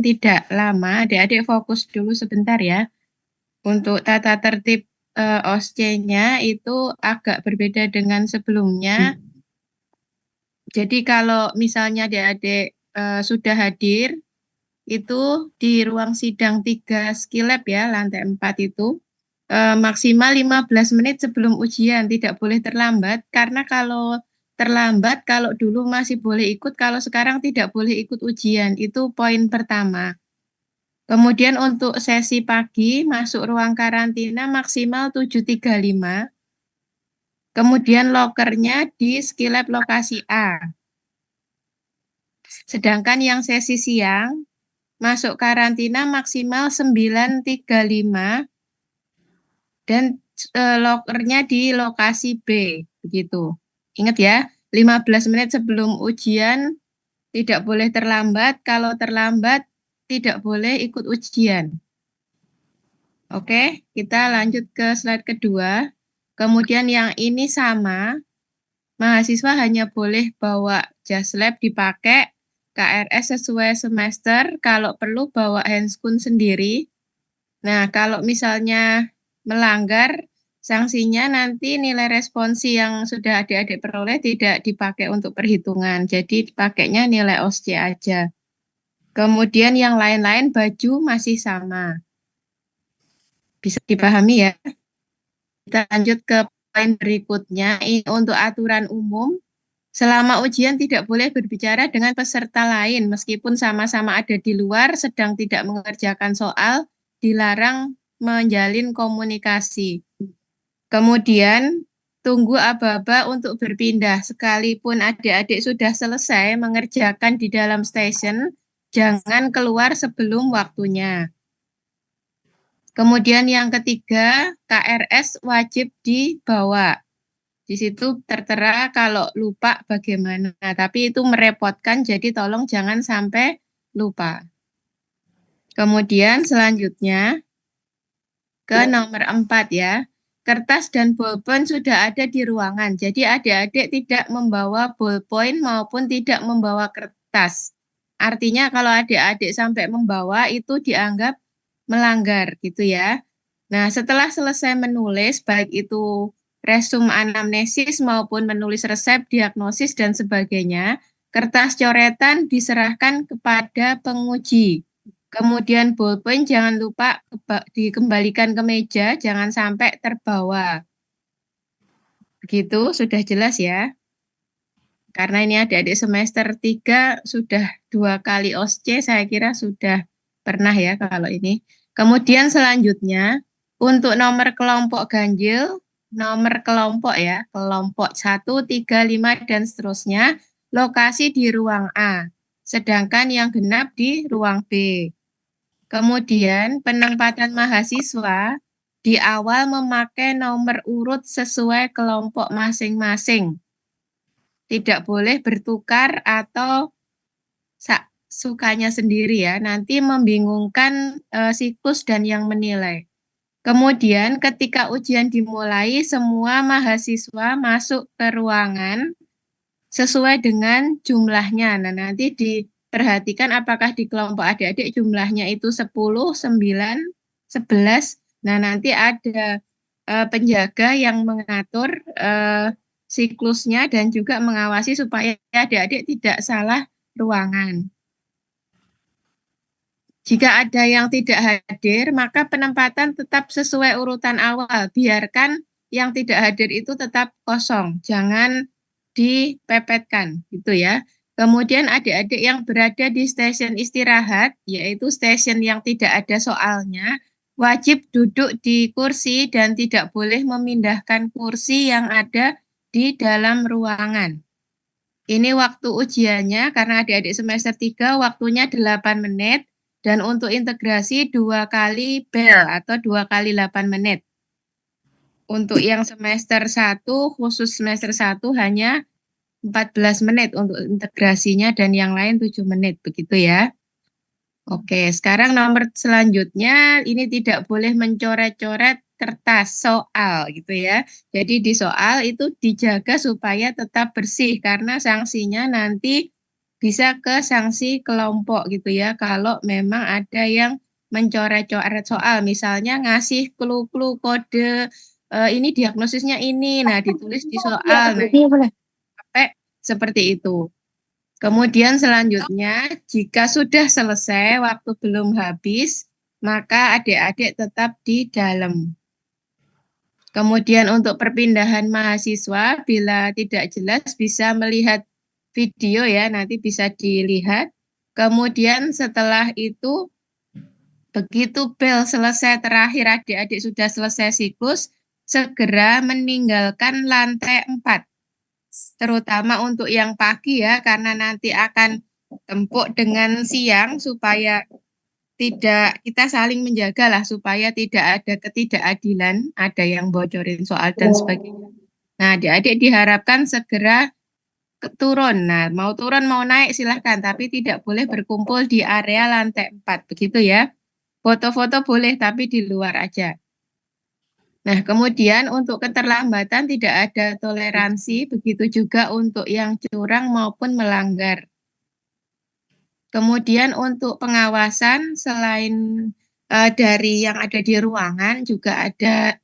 tidak lama, adik-adik fokus dulu sebentar ya. Untuk tata tertib OSCE-nya itu agak berbeda dengan sebelumnya. Jadi kalau misalnya adik-adik sudah hadir, itu di ruang sidang 3 Skilab ya, lantai 4 itu, maksimal 15 menit sebelum ujian, tidak boleh terlambat, karena kalau terlambat, kalau dulu masih boleh ikut, kalau sekarang tidak boleh ikut ujian, itu poin pertama. Kemudian untuk sesi pagi, masuk ruang karantina maksimal 7.35, kemudian lokernya di Skilab lokasi A. Sedangkan yang sesi siang, masuk karantina maksimal 9.35 dan lokernya di lokasi B, begitu. Ingat ya, 15 menit sebelum ujian tidak boleh terlambat, kalau terlambat tidak boleh ikut ujian. Oke, kita lanjut ke slide kedua. Kemudian yang ini sama, mahasiswa hanya boleh bawa jas lab dipakai, KRS sesuai semester, kalau perlu bawa handscoon sendiri. Nah, kalau misalnya melanggar, sanksinya nanti nilai responsi yang sudah adik-adik peroleh tidak dipakai untuk perhitungan. Jadi pakainya nilai OSCE aja. Kemudian yang lain-lain baju masih sama. Bisa dipahami ya? Kita lanjut ke poin berikutnya. Ini untuk aturan umum. Selama ujian tidak boleh berbicara dengan peserta lain meskipun sama-sama ada di luar sedang tidak mengerjakan soal, dilarang menjalin komunikasi. Kemudian tunggu aba-aba untuk berpindah. Sekalipun adik-adik sudah selesai mengerjakan di dalam stasiun, jangan keluar sebelum waktunya. Kemudian yang ketiga, KRS wajib dibawa. Di situ tertera kalau lupa bagaimana. Tapi itu merepotkan, jadi tolong jangan sampai lupa. Kemudian selanjutnya ke nomor 4 ya. Kertas dan bolpen sudah ada di ruangan. Jadi adik-adik tidak membawa bolpen maupun tidak membawa kertas. Artinya kalau adik-adik sampai membawa itu dianggap melanggar gitu ya. Nah, setelah selesai menulis baik itu resum anamnesis maupun menulis resep, diagnosis dan sebagainya, kertas coretan diserahkan kepada penguji. Kemudian bolpen jangan lupa dikembalikan ke meja, jangan sampai terbawa. Begitu, sudah jelas ya. Karena ini adik-adik semester 3 sudah 2 kali OSCE, saya kira sudah pernah ya kalau ini. Kemudian selanjutnya, untuk nomor kelompok ganjil, nomor kelompok ya, kelompok 1, 3, 5, dan seterusnya, lokasi di ruang A. Sedangkan yang genap di ruang B. Kemudian penempatan mahasiswa di awal memakai nomor urut sesuai kelompok masing-masing. Tidak boleh bertukar atau sukanya sendiri ya, nanti membingungkan siklus dan yang menilai. Kemudian ketika ujian dimulai, semua mahasiswa masuk ke ruangan sesuai dengan jumlahnya. Nah, nanti diperhatikan apakah di kelompok adik-adik jumlahnya itu 10, 9, 11. Nah, nanti ada penjaga yang mengatur siklusnya dan juga mengawasi supaya adik-adik tidak salah ruangan. Jika ada yang tidak hadir, maka penempatan tetap sesuai urutan awal. Biarkan yang tidak hadir itu tetap kosong, jangan dipepetkan, gitu ya. Kemudian adik-adik yang berada di stasiun istirahat, yaitu stasiun yang tidak ada soalnya, wajib duduk di kursi dan tidak boleh memindahkan kursi yang ada di dalam ruangan. Ini waktu ujiannya, karena adik-adik semester 3 waktunya 8 menit, dan untuk integrasi 2 kali bel atau 2 kali 8 menit. Untuk yang semester 1, khusus semester 1 hanya 14 menit untuk integrasinya dan yang lain 7 menit, begitu ya. Oke, sekarang nomor selanjutnya ini tidak boleh mencoret-coret kertas soal gitu ya. Jadi di soal itu dijaga supaya tetap bersih karena sanksinya nanti bisa ke sanksi kelompok gitu ya. Kalau memang ada yang mencoret-coret soal, misalnya ngasih clue-clue kode ini diagnosisnya ini, nah ditulis di soal, nah Iya boleh. sampai seperti itu. Kemudian selanjutnya, jika sudah selesai, waktu belum habis, maka adik-adik tetap di dalam. Kemudian untuk perpindahan mahasiswa, bila tidak jelas bisa melihat video ya, nanti bisa dilihat. Kemudian setelah itu, begitu bel selesai terakhir adik-adik sudah selesai siklus, segera meninggalkan lantai 4. Terutama untuk yang pagi ya, karena nanti akan tempuk dengan siang supaya tidak kita saling menjaga lah supaya tidak ada ketidakadilan, ada yang bocorin soal dan sebagainya. Nah, adik-adik diharapkan segera turun. Nah, mau turun mau naik silahkan, tapi tidak boleh berkumpul di area lantai 4, begitu ya. Foto-foto boleh, tapi di luar aja. Nah, kemudian untuk keterlambatan tidak ada toleransi, begitu juga untuk yang curang maupun melanggar. Kemudian untuk pengawasan selain dari yang ada di ruangan juga ada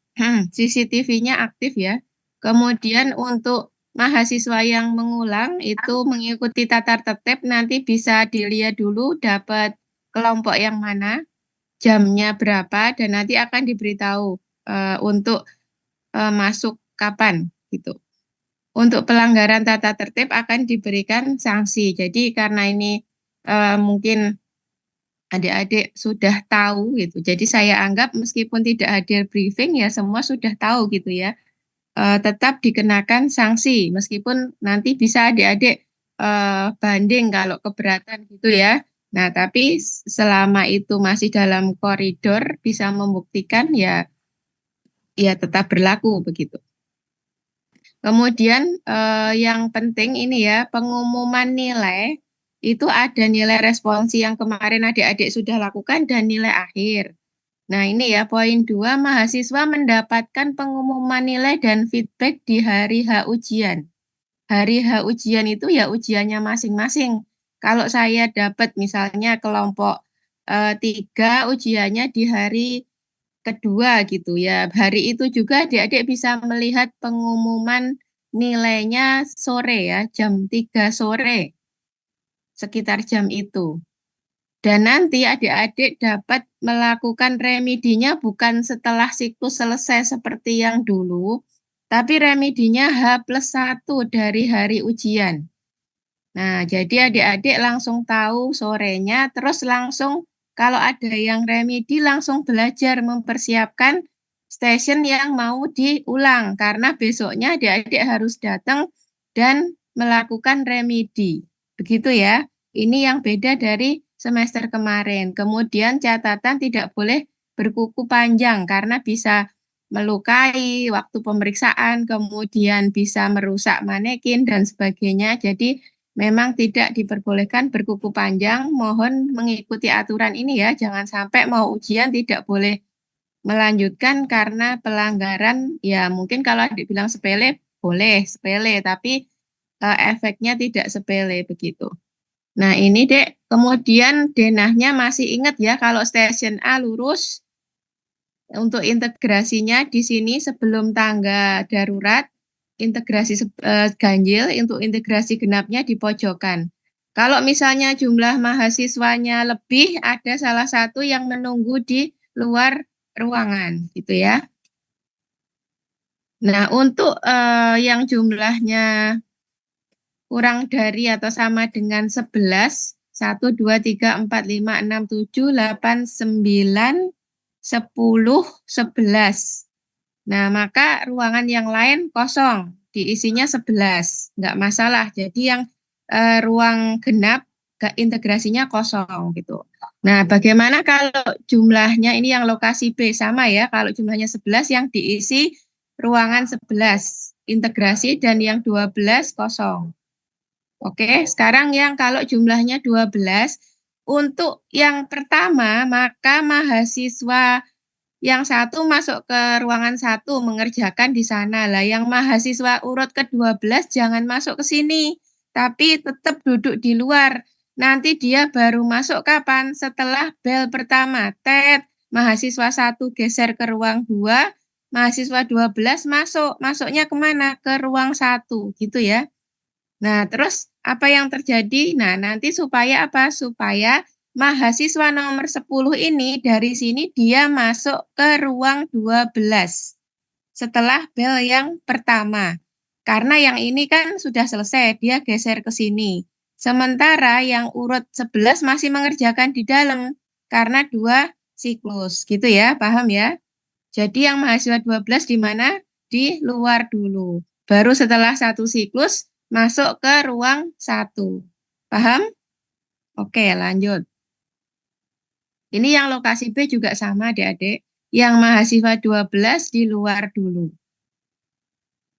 CCTV-nya aktif ya. Kemudian untuk mahasiswa yang mengulang itu mengikuti tatar tertib nanti bisa dilihat dulu dapat kelompok yang mana, jamnya berapa dan nanti akan diberitahu untuk masuk kapan gitu. Untuk pelanggaran tata tertib akan diberikan sanksi. Jadi karena ini mungkin adik-adik sudah tahu gitu. Jadi saya anggap meskipun tidak hadir briefing ya semua sudah tahu gitu ya. Tetap dikenakan sanksi meskipun nanti bisa adik-adik banding kalau keberatan gitu ya. Nah, tapi selama itu masih dalam koridor bisa membuktikan ya ya tetap berlaku begitu. Kemudian yang penting ini ya, pengumuman nilai itu ada nilai responsi yang kemarin adik-adik sudah lakukan dan nilai akhir. Nah ini ya poin 2, mahasiswa mendapatkan pengumuman nilai dan feedback di hari H ujian. Hari H ujian itu ya ujiannya masing-masing. Kalau saya dapat misalnya kelompok 3 ujiannya di hari kedua gitu ya. Hari itu juga adik-adik bisa melihat pengumuman nilainya sore ya, jam 3 sore, sekitar jam itu. Dan nanti adik-adik dapat melakukan remedinya bukan setelah siklus selesai seperti yang dulu, tapi remedinya H+1 dari hari ujian. Nah, jadi adik-adik langsung tahu sorenya, terus langsung kalau ada yang remedi langsung belajar mempersiapkan stasiun yang mau diulang karena besoknya adik-adik harus datang dan melakukan remedi. Begitu ya. Ini yang beda dari semester kemarin. Kemudian catatan tidak boleh berkuku panjang karena bisa melukai waktu pemeriksaan, kemudian bisa merusak manekin dan sebagainya. Jadi memang tidak diperbolehkan berkuku panjang. Mohon mengikuti aturan ini ya. Jangan sampai mau ujian tidak boleh melanjutkan karena pelanggaran. Ya mungkin kalau dibilang sepele, boleh sepele. Tapi efeknya tidak sepele begitu. Nah ini dek, kemudian denahnya masih ingat ya kalau stasiun A lurus. Untuk integrasinya di sini sebelum tangga darurat, integrasi ganjil, untuk integrasi genapnya di pojokan. Kalau misalnya jumlah mahasiswanya lebih, ada salah satu yang menunggu di luar ruangan, gitu ya. Nah, untuk yang jumlahnya kurang dari atau sama dengan 11, 1, 2, 3, 4, 5, 6, 7, 8, 9, 10, 11. Nah, maka ruangan yang lain kosong, diisinya 11, nggak masalah. Jadi yang ruang genap integrasinya kosong gitu. Nah, bagaimana kalau jumlahnya ini yang lokasi B sama ya, kalau jumlahnya 11 yang diisi ruangan 11 integrasi dan yang 12 kosong. Oke, sekarang yang kalau jumlahnya 12 untuk yang pertama maka mahasiswa yang satu masuk ke ruangan satu mengerjakan di sana lah. Yang mahasiswa urut ke-12 jangan masuk ke sini. tapi tetap duduk di luar. Nanti dia baru masuk kapan? Setelah bel pertama. Tet, mahasiswa 1 geser ke ruang 2, mahasiswa 12 masuk. Masuknya kemana? Ke ruang 1, gitu ya. Nah, terus apa yang terjadi? Nah, nanti supaya apa? Supaya mahasiswa nomor 10 ini dari sini dia masuk ke ruang 12 setelah bel yang pertama. Karena yang ini kan sudah selesai, dia geser ke sini. Sementara yang urut 11 masih mengerjakan di dalam karena 2 siklus. Gitu ya, paham ya? Jadi yang mahasiswa 12 di mana? Di luar dulu. Baru setelah 1 siklus masuk ke ruang 1. Paham? Oke, lanjut. Ini yang lokasi B juga sama, adik-adik. Yang mahasiswa 12 di luar dulu.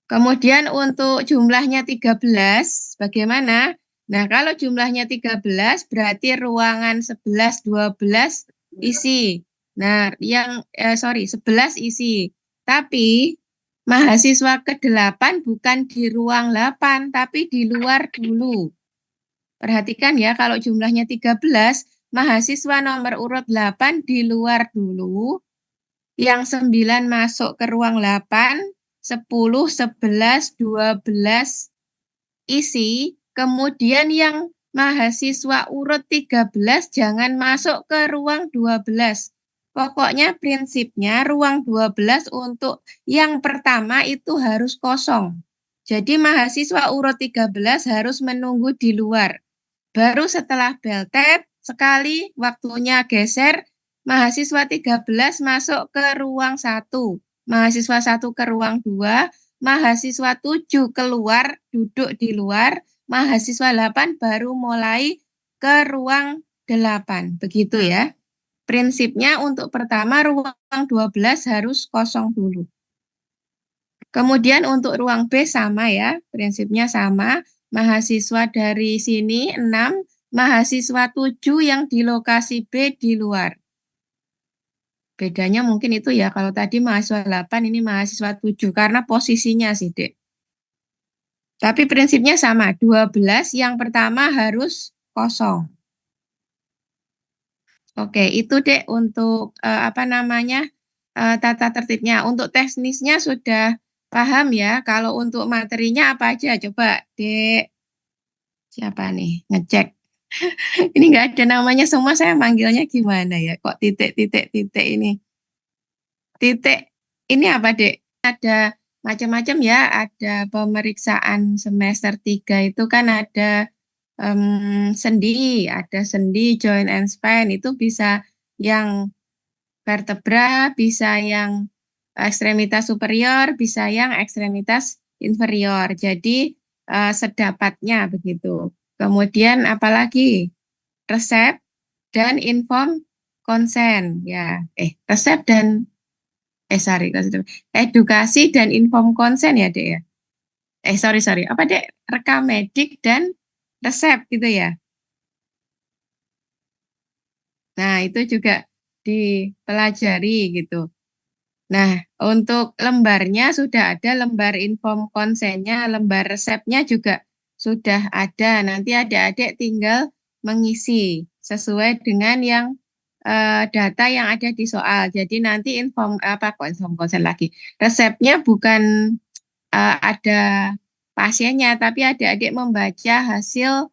Kemudian untuk jumlahnya 13, bagaimana? Nah, kalau jumlahnya 13, berarti ruangan 11, 12 isi. Nah, 11 isi. Tapi mahasiswa ke-8 bukan di ruang 8, tapi di luar dulu. Perhatikan ya, kalau jumlahnya 13, mahasiswa nomor urut 8 di luar dulu, yang 9 masuk ke ruang 8, 10, 11, 12 isi, kemudian yang mahasiswa urut 13 jangan masuk ke ruang 12. Pokoknya prinsipnya ruang 12 untuk yang pertama itu harus kosong. Jadi mahasiswa urut 13 harus menunggu di luar. Baru setelah bel tab, sekali waktunya geser, mahasiswa 13 masuk ke ruang 1, mahasiswa 1 ke ruang 2, mahasiswa 7 keluar, duduk di luar, mahasiswa 8 baru mulai ke ruang 8. Begitu ya. Prinsipnya untuk pertama ruang 12 harus kosong dulu. Kemudian untuk ruang B sama ya, prinsipnya sama. Mahasiswa dari sini 6, mahasiswa 7 yang di lokasi B di luar. Bedanya mungkin itu ya, kalau tadi mahasiswa 8, ini mahasiswa 7, karena posisinya sih, Dek. Tapi prinsipnya sama, 12 yang pertama harus kosong. Oke, itu Dek untuk tata tertibnya. Untuk teknisnya sudah paham ya. Kalau untuk materinya apa aja? Coba Dek, siapa nih? Ngecek. Ini nggak ada namanya semua, saya manggilnya gimana ya? Kok titik ini? Titik ini apa, Dek? Ada macam-macam ya. Ada pemeriksaan semester 3 itu kan ada sendi, ada sendi, joint and spine. Itu bisa yang vertebra, bisa yang ekstremitas superior, bisa yang ekstremitas inferior. Jadi sedapatnya begitu. Kemudian apalagi resep dan inform consent ya. Resep dan edukasi dan inform consent ya, Dek ya. Sorry. Apa, Dek? Rekam medik dan resep gitu ya. Nah, itu juga dipelajari gitu. Nah, untuk lembarnya sudah ada, lembar inform konsennya, lembar resepnya juga sudah ada. Nanti adik-adik tinggal mengisi sesuai dengan yang data yang ada di soal. Jadi nanti inform konsen lagi. Resepnya bukan ada pasiennya, tapi adik-adik membaca hasil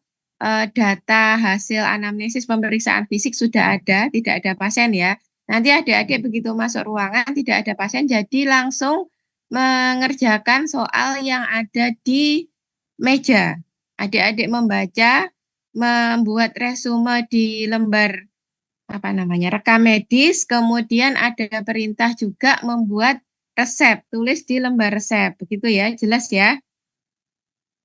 data, hasil anamnesis pemeriksaan fisik sudah ada, tidak ada pasien ya. Nanti adik-adik begitu masuk ruangan tidak ada pasien, jadi langsung mengerjakan soal yang ada di meja. Adik-adik membaca, membuat resume di lembar rekam medis, kemudian ada perintah juga membuat resep, tulis di lembar resep, begitu ya, jelas ya?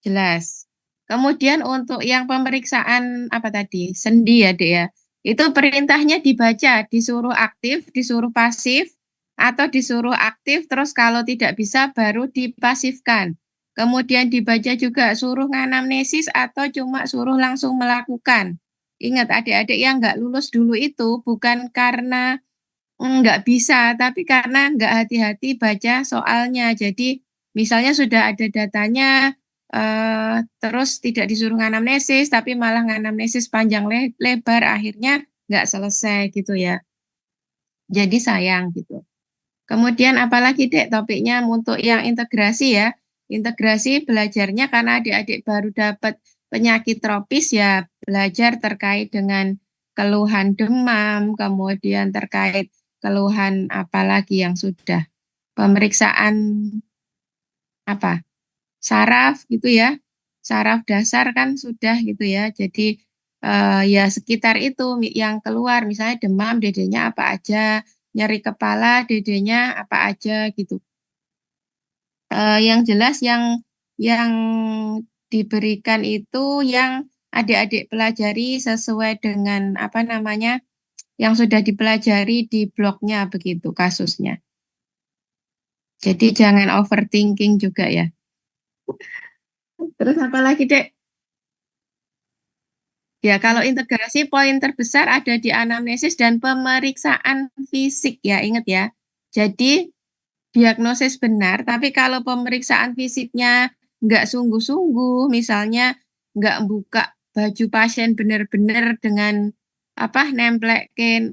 Jelas. Kemudian untuk yang pemeriksaan apa tadi? Sendi ya, Dek ya. Itu perintahnya dibaca, disuruh aktif, disuruh pasif, atau disuruh aktif, terus kalau tidak bisa baru dipasifkan. Kemudian dibaca juga suruh nganamnesis atau cuma suruh langsung melakukan. Ingat adik-adik yang nggak lulus dulu itu bukan karena nggak bisa, tapi karena nggak hati-hati baca soalnya. Jadi misalnya sudah ada datanya, terus tidak disuruh nganamnesis, tapi malah nganamnesis panjang lebar, akhirnya nggak selesai gitu ya. Jadi sayang gitu. Kemudian apalagi Dek topiknya untuk yang integrasi ya. Integrasi belajarnya karena adik-adik baru dapat penyakit tropis ya, belajar terkait dengan keluhan demam, kemudian terkait keluhan apalagi yang sudah pemeriksaan apa saraf gitu ya. Saraf dasar kan sudah gitu ya. Jadi ya sekitar itu yang keluar misalnya demam, dedenya apa aja, nyeri kepala, dedenya apa aja gitu. Yang jelas yang diberikan itu yang adik-adik pelajari sesuai dengan apa namanya yang sudah dipelajari di blognya begitu kasusnya. Jadi jangan overthinking juga ya. Terus apa lagi, Dek? Ya, kalau integrasi poin terbesar ada di anamnesis dan pemeriksaan fisik ya, ingat ya. Jadi diagnosis benar, tapi kalau pemeriksaan fisiknya nggak sungguh-sungguh, misalnya nggak buka baju pasien benar-benar dengan apa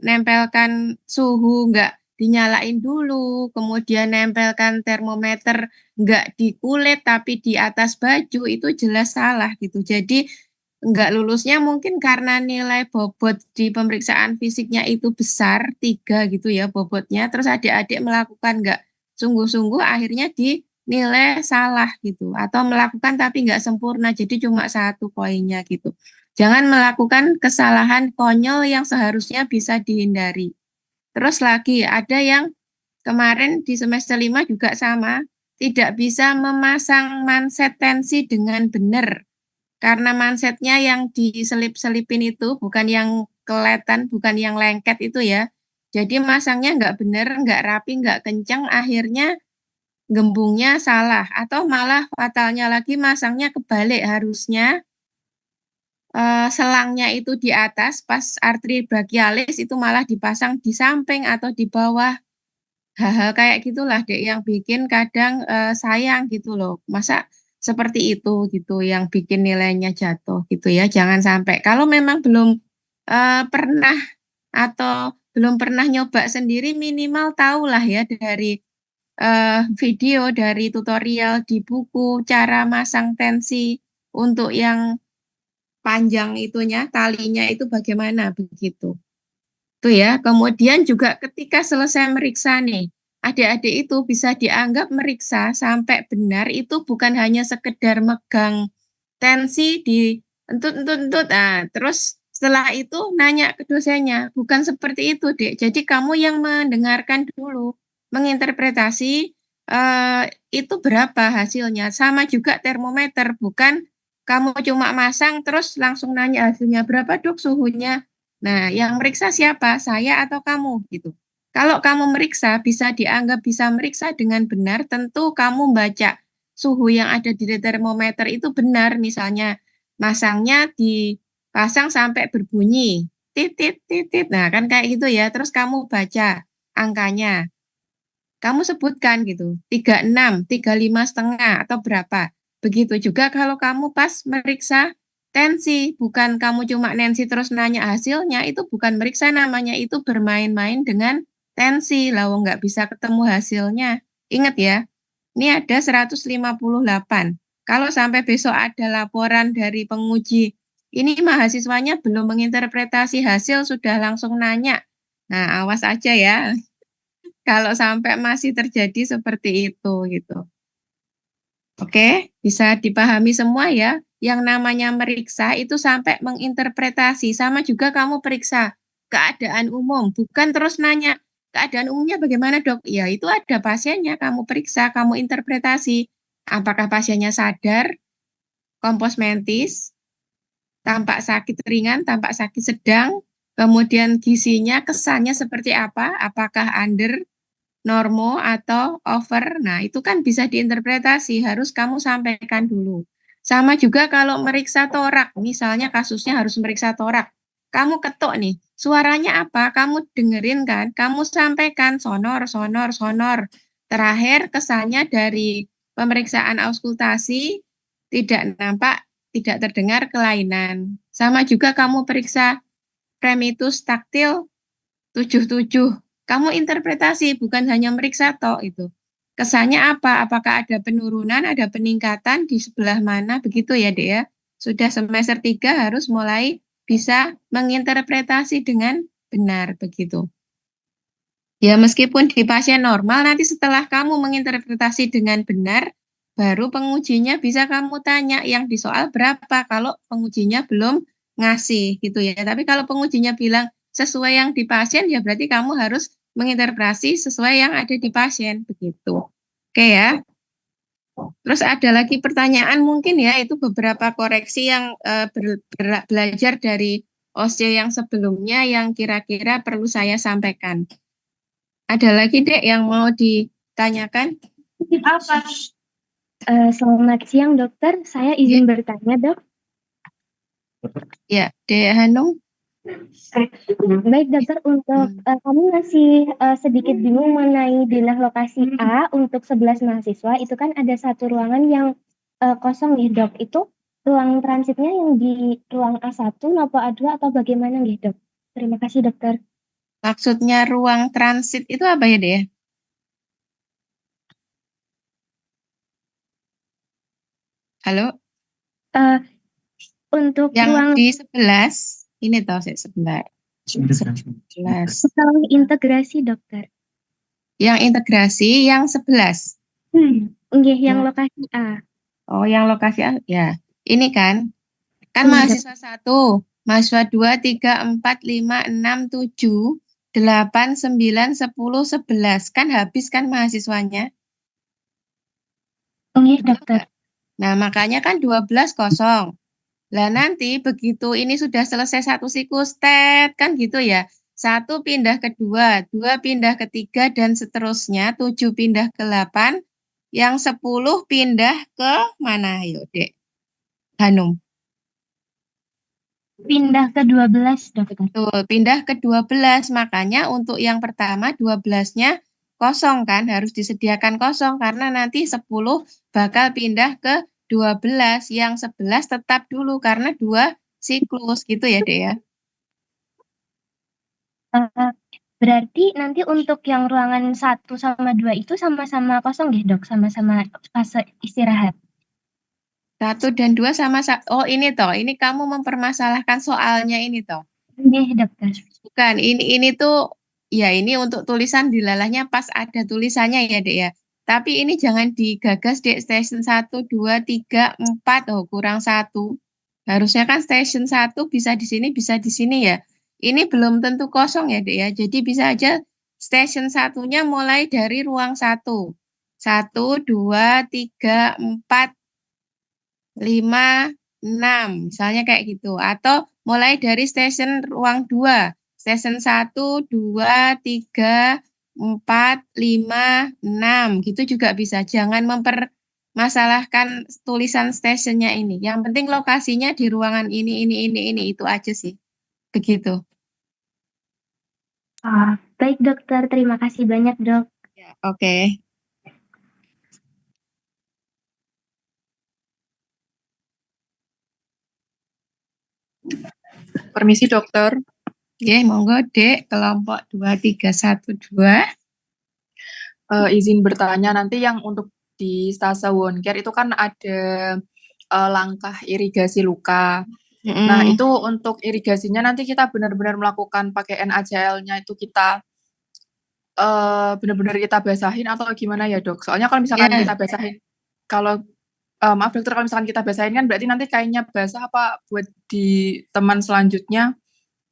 nempelkan suhu, nggak dinyalain dulu, kemudian nempelkan termometer nggak di kulit tapi di atas baju, itu jelas salah gitu. Jadi nggak lulusnya mungkin karena nilai bobot di pemeriksaan fisiknya itu besar, 3 gitu ya bobotnya, terus adik-adik melakukan nggak sungguh-sungguh akhirnya dinilai salah gitu atau melakukan tapi nggak sempurna jadi cuma 1 poinnya gitu. Jangan melakukan kesalahan konyol yang seharusnya bisa dihindari. Terus lagi ada yang kemarin di semester 5 juga sama, tidak bisa memasang manset tensi dengan benar karena mansetnya yang diselip-selipin itu bukan yang kelihatan, bukan yang lengket itu ya. Jadi masangnya nggak benar, nggak rapi, nggak kencang, akhirnya gembungnya salah atau malah fatalnya lagi masangnya kebalik harusnya selangnya itu di atas pas arteri brachialis itu malah dipasang di samping atau di bawah. Hal-hal kayak gitulah dek yang bikin kadang sayang gitu loh. Masa seperti itu gitu yang bikin nilainya jatuh gitu ya. Jangan sampai kalau memang belum pernah atau belum pernah nyoba sendiri minimal tahulah ya dari video dari tutorial di buku cara masang tensi untuk yang panjang itunya, talinya itu bagaimana begitu. Itu ya. Kemudian juga ketika selesai meriksa nih, adik-adik itu bisa dianggap meriksa sampai benar itu bukan hanya sekedar megang tensi di entut-entut-entut. Nah, terus setelah itu nanya ke dosennya, bukan seperti itu, Dek. Jadi kamu yang mendengarkan dulu, menginterpretasi eh, itu berapa hasilnya. Sama juga termometer, bukan kamu cuma masang terus langsung nanya hasilnya berapa, Dok, suhunya. Nah, yang meriksa siapa? Saya atau kamu gitu. Kalau kamu meriksa bisa dianggap bisa meriksa dengan benar, tentu kamu baca suhu yang ada di termometer itu benar, misalnya masangnya dipasang sampai berbunyi titit titit. Nah, kan kayak gitu ya. Terus kamu baca angkanya. Kamu sebutkan gitu, 36, 35,5 atau berapa. Begitu juga kalau kamu pas meriksa tensi, bukan kamu cuma tensi terus nanya hasilnya, itu bukan meriksa namanya, itu bermain-main dengan tensi. Lalu nggak bisa ketemu hasilnya. Ingat ya, ini ada 158. Kalau sampai besok ada laporan dari penguji, ini mahasiswanya belum menginterpretasi hasil, sudah langsung nanya. Nah, awas aja ya kalau sampai masih terjadi seperti itu gitu. Oke, bisa dipahami semua ya. Yang namanya meriksa itu sampai menginterpretasi. Sama juga kamu periksa keadaan umum, bukan terus nanya keadaan umumnya bagaimana dok? Ya itu ada pasiennya, kamu periksa, kamu interpretasi. Apakah pasiennya sadar, kompos mentis, tampak sakit ringan, tampak sakit sedang, kemudian gizinya kesannya seperti apa? Apakah under, normo atau over. Nah, itu kan bisa diinterpretasi, harus kamu sampaikan dulu. Sama juga kalau meriksa torak, misalnya kasusnya harus meriksa torak. Kamu ketuk nih, suaranya apa? Kamu dengerin kan? Kamu sampaikan sonor, sonor, sonor. Terakhir kesannya dari pemeriksaan auskultasi, tidak nampak, tidak terdengar kelainan. Sama juga kamu periksa remitus taktil 77. Kamu interpretasi, bukan hanya meriksa toh itu. Kesannya apa? Apakah ada penurunan, ada peningkatan di sebelah mana? Begitu ya, Dek ya. Sudah semester 3 harus mulai bisa menginterpretasi dengan benar begitu. Ya, meskipun di pasien normal, nanti setelah kamu menginterpretasi dengan benar, baru pengujinya bisa kamu tanya yang di soal berapa kalau pengujinya belum ngasih gitu ya. Tapi kalau pengujinya bilang sesuai yang di pasien, ya berarti kamu harus menginterpretasi sesuai yang ada di pasien begitu. Oke ya. Terus ada lagi pertanyaan mungkin ya, itu beberapa koreksi yang belajar dari OSCE yang sebelumnya yang kira-kira perlu saya sampaikan. Ada lagi, Dek, yang mau ditanyakan? Apa? Selamat siang, dokter. Saya izin bertanya, dok. Ya, Dek Hanung. Baik, dokter. Untuk kami masih sedikit bingung mengenai denah lokasi A untuk 11 mahasiswa. Itu kan ada satu ruangan yang kosong nih, dok. Itu ruang transitnya yang di ruang A1, nopo A2, atau bagaimana nih, dok? Terima kasih, dokter. Maksudnya ruang transit itu apa ya, Dek? Halo? Eh, untuk Yang ruang di 11, ini toh, sebentar. 11. integrasi, dokter. Yang integrasi, yang 11. Nggih, yang Hmm. lokasi A. Oh, yang lokasi A, ya. Ini kan Iya, dok. mahasiswa 1, mahasiswa 2, 3, 4, 5, 6, 7, 8, 9, 10, 11. Kan habis kan mahasiswanya? Nggih, Betul dokter. nggak? Nah, makanya kan 12 kosong. Lah nanti begitu ini sudah selesai satu siklus, tet, kan gitu ya. Satu pindah ke dua, dua pindah ke tiga, dan seterusnya. 7 pindah ke 8, yang 10 pindah ke mana? Yuk, Dek. Hanum. Pindah ke 12, dokter. Betul, pindah ke 12. Makanya untuk yang pertama 12-nya kosong kan, harus disediakan kosong karena nanti 10 bakal pindah ke 12. Yang 11 tetap dulu karena dua siklus gitu ya, Dek ya. Eh, berarti nanti untuk yang ruangan 1 sama 2 itu sama-sama kosong ya, dok? Sama-sama fase istirahat. 1 dan 2 sama, oh ini toh, ini kamu mempermasalahkan soalnya ini toh. Nggih, dokter. Bukan, ini tuh ya ini untuk tulisan dilalahnya pas ada tulisannya ya, Dek ya. Tapi ini jangan digagas, Dek, station 1, 2, 3, 4, oh kurang satu. Harusnya kan station 1 bisa di sini, bisa di sini ya. Ini belum tentu kosong ya, Dek ya. Jadi bisa aja station satunya mulai dari ruang 1. 1, 2, 3, 4, 5, 6, misalnya kayak gitu. Atau mulai dari stasiun ruang 2, stasiun 1, 2, 3, 4, 5, 6, gitu juga bisa. Jangan mempermasalahkan tulisan stasiunnya ini. Yang penting lokasinya di ruangan ini, itu aja sih. Begitu. Baik, dokter. Terima kasih banyak, dok. Ya, oke. Permisi dokter, Oke, monggo Dek, kelompok 2312. izin bertanya nanti yang untuk di stase wound care itu kan ada langkah irigasi luka. Nah Mm-mm. itu untuk irigasinya nanti kita benar-benar melakukan pakai NaCl-nya itu kita benar-benar kita basahin atau gimana ya dok? Soalnya kalau misalkan Ya, kita basahin, kalau maaf dokter kalau misalkan kita basahin kan berarti nanti kainnya basah apa buat di teman selanjutnya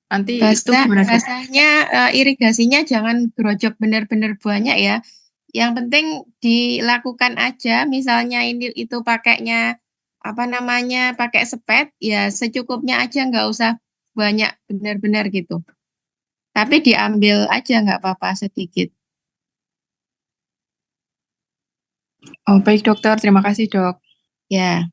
nanti itu gimana dok? basahnya irigasinya jangan gerojok benar-benar banyak ya. Yang penting dilakukan aja. Misalnya ini itu pakainya apa namanya pakai sepet ya secukupnya aja nggak usah banyak benar-benar gitu. Tapi diambil aja nggak apa-apa sedikit. Oh baik dokter, terima kasih dok. Ya,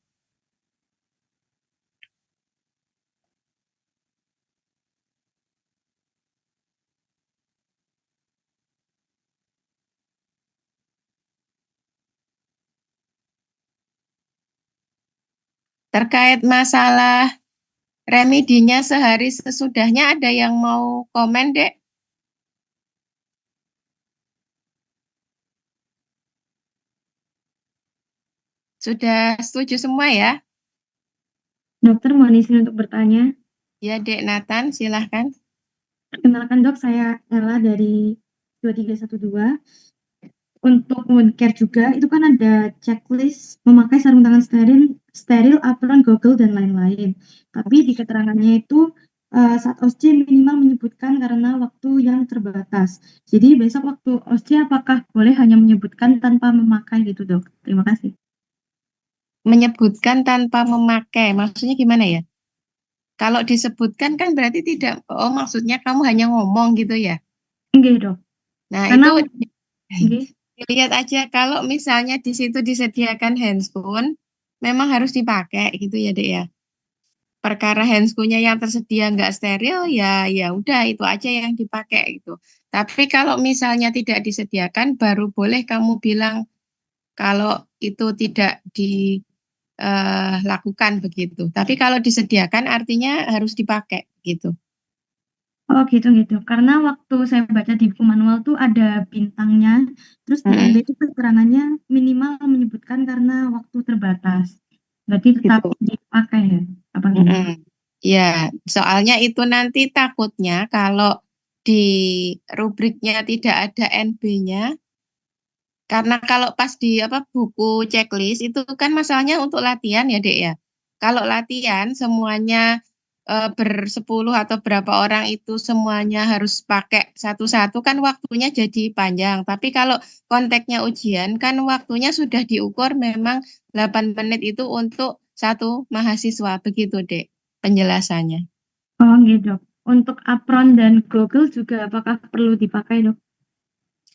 Terkait masalah remedinya sehari sesudahnya ada yang mau komen, Dek? Sudah setuju semua ya? Dokter, mohon izin untuk bertanya. Ya, Dek Nathan, silahkan. Perkenalkan dok, saya Ella dari 2312. Untuk wound care juga, itu kan ada checklist memakai sarung tangan steril, apron, goggle, dan lain-lain. Tapi di keterangannya itu saat OSCE minimal menyebutkan karena waktu yang terbatas. Jadi besok waktu OSCE apakah boleh hanya menyebutkan tanpa memakai gitu dok? Terima kasih. Menyebutkan tanpa memakai, maksudnya gimana ya? Kalau disebutkan kan berarti tidak, oh maksudnya kamu hanya ngomong gitu ya? Enggak dok, Nah, karena itu enggak. lihat aja kalau misalnya di situ disediakan handscoon, memang harus dipakai gitu ya, Dek ya. Perkara handscoonnya yang tersedia nggak steril, ya ya udah itu aja yang dipakai gitu. Tapi kalau misalnya tidak disediakan, baru boleh kamu bilang kalau itu tidak dilakukan begitu. Tapi kalau disediakan artinya harus dipakai gitu. Oh gitu. Karena waktu saya baca di buku manual tuh ada bintangnya, terus di end Mm-mm, itu keterangannya minimal menyebutkan karena waktu terbatas. Berarti tetap gitu. dipakai ya? Apa gimana? Mm-mm. Ya, soalnya itu nanti takutnya kalau di rubriknya tidak ada NB-nya, karena kalau pas di apa buku checklist itu kan masalahnya untuk latihan ya, Dek ya. Kalau latihan semuanya bersepuluh atau berapa orang itu semuanya harus pakai satu-satu kan waktunya jadi panjang. Tapi kalau konteksnya ujian kan waktunya sudah diukur memang 8 menit itu untuk satu mahasiswa. Begitu, Dek, penjelasannya. Oh gitu dok. Untuk apron dan goggle juga apakah perlu dipakai dok?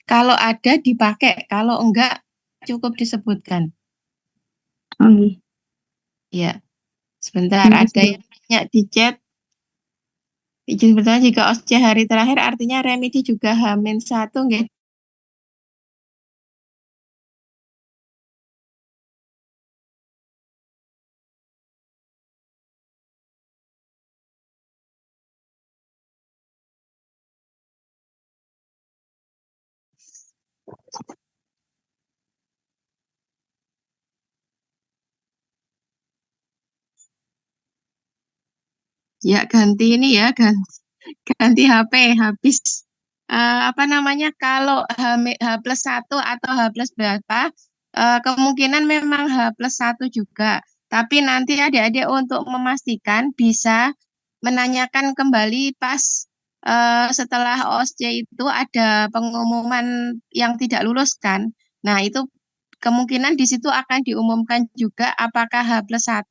Kalau ada dipakai, kalau enggak cukup disebutkan. Oh gitu. Ya, sebentar Terima ada kasih dok. yang nanya di chat. Izin bertanya jika OSCE hari terakhir artinya remedi juga H-1 nggih. Ya ganti ini ya, ganti HP habis apa namanya kalau H+1 atau H plus berapa kemungkinan memang H+1 juga. Tapi nanti adik-adik untuk memastikan bisa menanyakan kembali pas setelah OSCE itu ada pengumuman yang tidak lulus kan. Nah, itu kemungkinan di situ akan diumumkan juga apakah H+1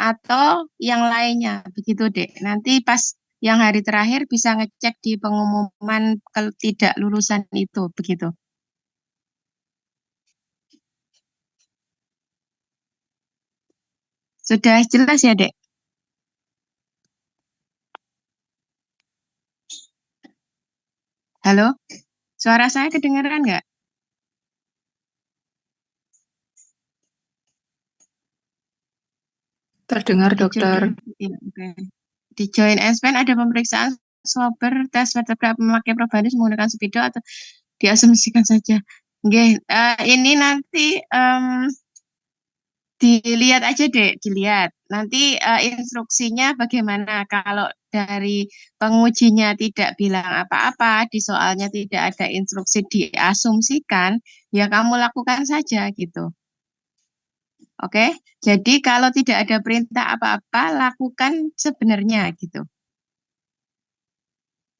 atau yang lainnya. Begitu, Dek. Nanti pas yang hari terakhir bisa ngecek di pengumuman tidak lulusan itu. Begitu. Sudah jelas ya, Dek? Halo? Suara saya kedengeran nggak? Terdengar, Di dokter. ya, oke. Di join Aspen ada pemeriksaan swabber tes vertebra memakai probandis menggunakan spidol atau diasumsikan saja. Oke, ini nanti dilihat aja deh, dilihat. Nanti instruksinya bagaimana kalau dari pengujinya tidak bilang apa-apa, di soalnya tidak ada instruksi diasumsikan, ya kamu lakukan saja gitu. Oke, jadi kalau tidak ada perintah apa-apa, lakukan sebenarnya gitu.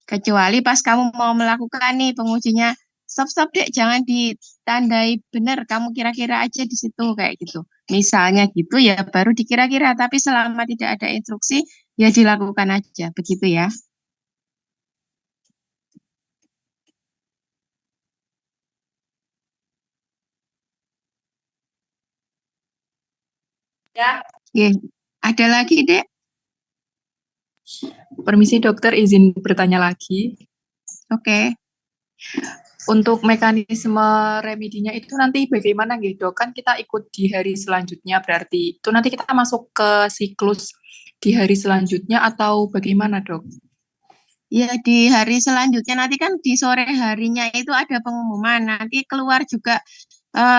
Kecuali pas kamu mau melakukan nih pengujinya, stop dek, jangan ditandai benar, kamu kira-kira aja di situ kayak gitu. Misalnya gitu ya baru dikira-kira, tapi selama tidak ada instruksi ya dilakukan aja, begitu ya. Ya. Oke, ada lagi dek? Permisi dokter, izin bertanya lagi. Oke. Untuk mekanisme remedinya itu nanti bagaimana gitu, dok? Kan kita ikut di hari selanjutnya, berarti itu nanti kita masuk ke siklus di hari selanjutnya atau bagaimana, dok? Ya, di hari selanjutnya nanti kan di sore harinya itu ada pengumuman. Nanti keluar juga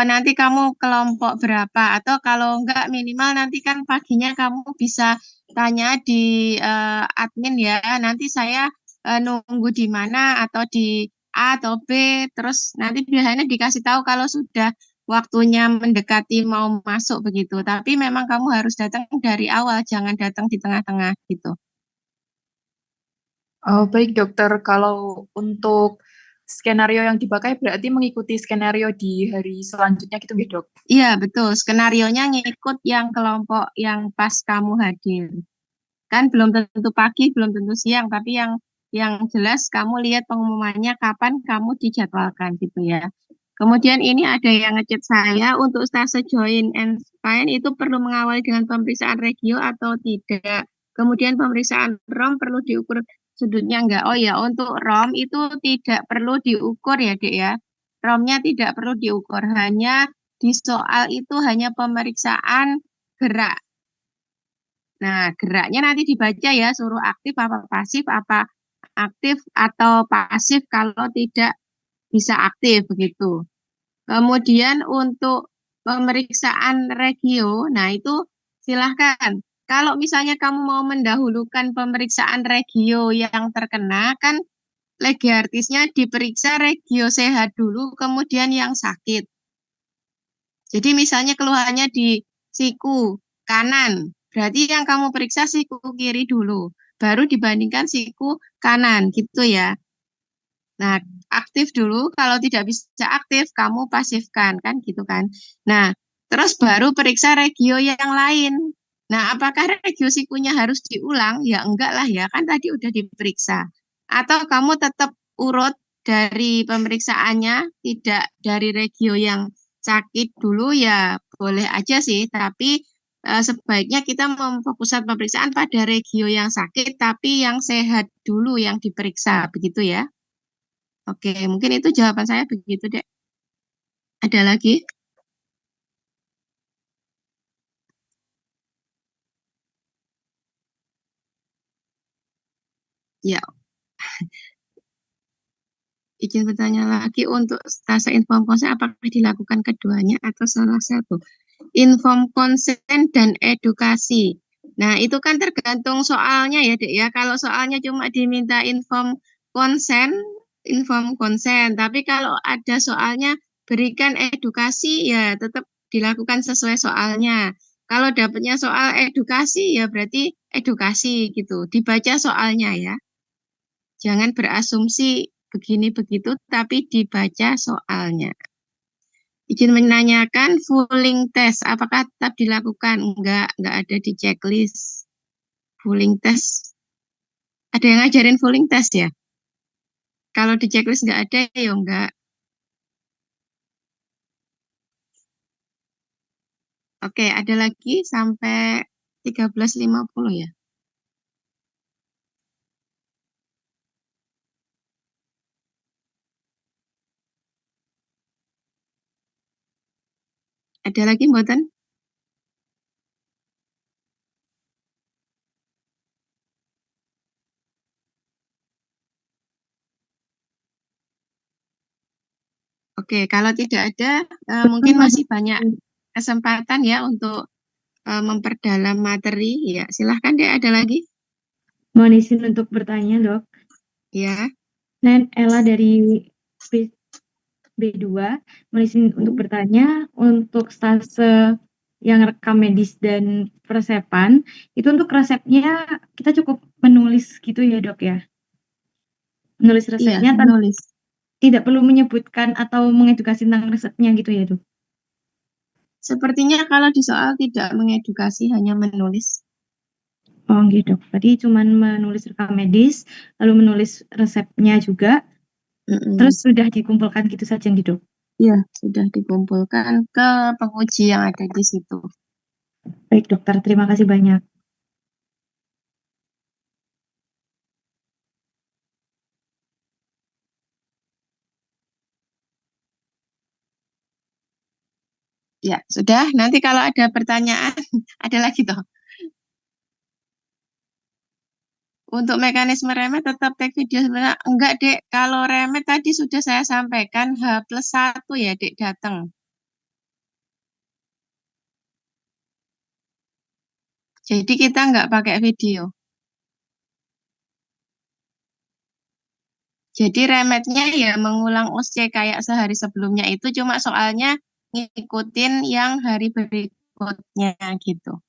nanti kamu kelompok berapa atau kalau enggak minimal nanti kan paginya kamu bisa tanya di admin ya. Nanti saya nunggu di mana atau di A atau B, terus nanti biasanya dikasih tahu kalau sudah waktunya mendekati mau masuk begitu. Tapi memang kamu harus datang dari awal, jangan datang di tengah-tengah gitu. Oh, baik dokter, kalau untuk skenario yang dipakai berarti mengikuti skenario di hari selanjutnya gitu nggih, dok? Iya, betul. Skenarionya ngikut yang kelompok yang pas kamu hadir. Kan belum tentu pagi, belum tentu siang, tapi yang jelas kamu lihat pengumumannya kapan kamu dijadwalkan gitu ya. Kemudian ini ada yang ngechat saya untuk stase join and spine itu perlu mengawali dengan pemeriksaan regio atau tidak. Kemudian pemeriksaan ROM perlu diukur sudutnya enggak. Oh ya, untuk ROM itu tidak perlu diukur ya, Dek ya. ROM-nya tidak perlu diukur, hanya di soal itu hanya pemeriksaan gerak. Nah, geraknya nanti dibaca ya, suruh aktif apa aktif atau pasif kalau tidak bisa aktif begitu. Kemudian untuk pemeriksaan regio, nah itu silahkan. Kalau misalnya kamu mau mendahulukan pemeriksaan regio yang terkena, kan legiartisnya diperiksa regio sehat dulu, kemudian yang sakit. Jadi misalnya keluhannya di siku kanan, berarti yang kamu periksa siku kiri dulu, baru dibandingkan siku kanan gitu ya. Nah, aktif dulu, kalau tidak bisa aktif, kamu pasifkan, kan gitu kan. Nah, terus baru periksa regio yang lain. Nah, apakah regio sikunya harus diulang? Ya enggak lah ya, kan tadi udah diperiksa. Atau kamu tetap urut dari pemeriksaannya, tidak dari regio yang sakit dulu, ya boleh aja sih, tapi sebaiknya kita memfokuskan pemeriksaan pada regio yang sakit, tapi yang sehat dulu yang diperiksa, begitu ya. Oke, mungkin itu jawaban saya begitu, Dek. Ada lagi? Ya, izin bertanya lagi untuk stase inform konsen apakah dilakukan keduanya atau salah satu? Inform konsen dan edukasi. Nah, itu kan tergantung soalnya ya, Dek ya. Kalau soalnya cuma diminta inform konsen. Tapi kalau ada soalnya berikan edukasi, ya tetap dilakukan sesuai soalnya. Kalau dapatnya soal edukasi, ya berarti edukasi gitu. Dibaca soalnya ya. Jangan berasumsi begini begitu, tapi dibaca soalnya. Izin menanyakan fooling test, apakah tetap dilakukan? Enggak ada di checklist. Fooling test, ada yang ngajarin fooling test ya? Kalau di checklist enggak ada, ya enggak. Oke, ada lagi sampai 13.50 ya? Ada lagi, Mboten? Oke, kalau tidak ada, mungkin masih banyak kesempatan ya untuk memperdalam materi. Ya, silahkan deh, ada lagi? Mohon izin untuk bertanya, Dok. Ya. Nen Ella dari B2, mohon izin untuk bertanya, untuk stase yang rekam medis dan resepan, itu untuk resepnya kita cukup menulis gitu ya, Dok ya? Menulis Iya, resepnya menulis. tidak perlu menyebutkan atau mengedukasi tentang resepnya gitu ya, Dok? Sepertinya kalau di soal tidak mengedukasi, hanya menulis. Oh gitu, berarti cuma menulis rekam medis, lalu menulis resepnya juga, terus sudah dikumpulkan gitu saja gitu. Iya, sudah dikumpulkan ke penguji yang ada di situ. Baik dokter, terima kasih banyak. Ya, sudah. Nanti kalau ada pertanyaan, ada lagi toh. Untuk mekanisme remet tetap take video sebenarnya. Enggak, Dek. Kalau remet tadi sudah saya sampaikan H+1 ya, Dek, datang. Jadi kita nggak pakai video. Jadi remetnya ya mengulang OSCE kayak sehari sebelumnya itu cuma soalnya ngikutin yang hari berikutnya gitu.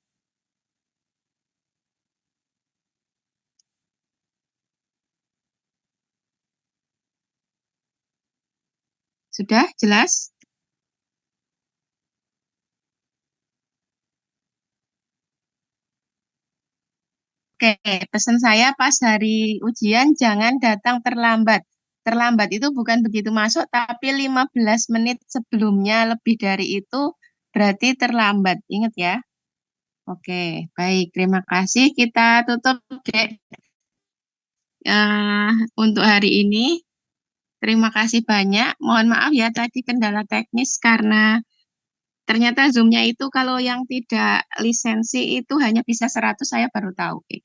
Sudah jelas? Oke, pesan saya pas hari ujian jangan datang terlambat. Terlambat itu bukan begitu masuk, tapi 15 menit sebelumnya lebih dari itu berarti terlambat. Ingat ya. Oke, baik. Terima kasih. Kita tutup, Dek. Untuk hari ini, terima kasih banyak. Mohon maaf ya tadi kendala teknis karena ternyata Zoom-nya itu kalau yang tidak lisensi itu hanya bisa 100, saya baru tahu. Oke.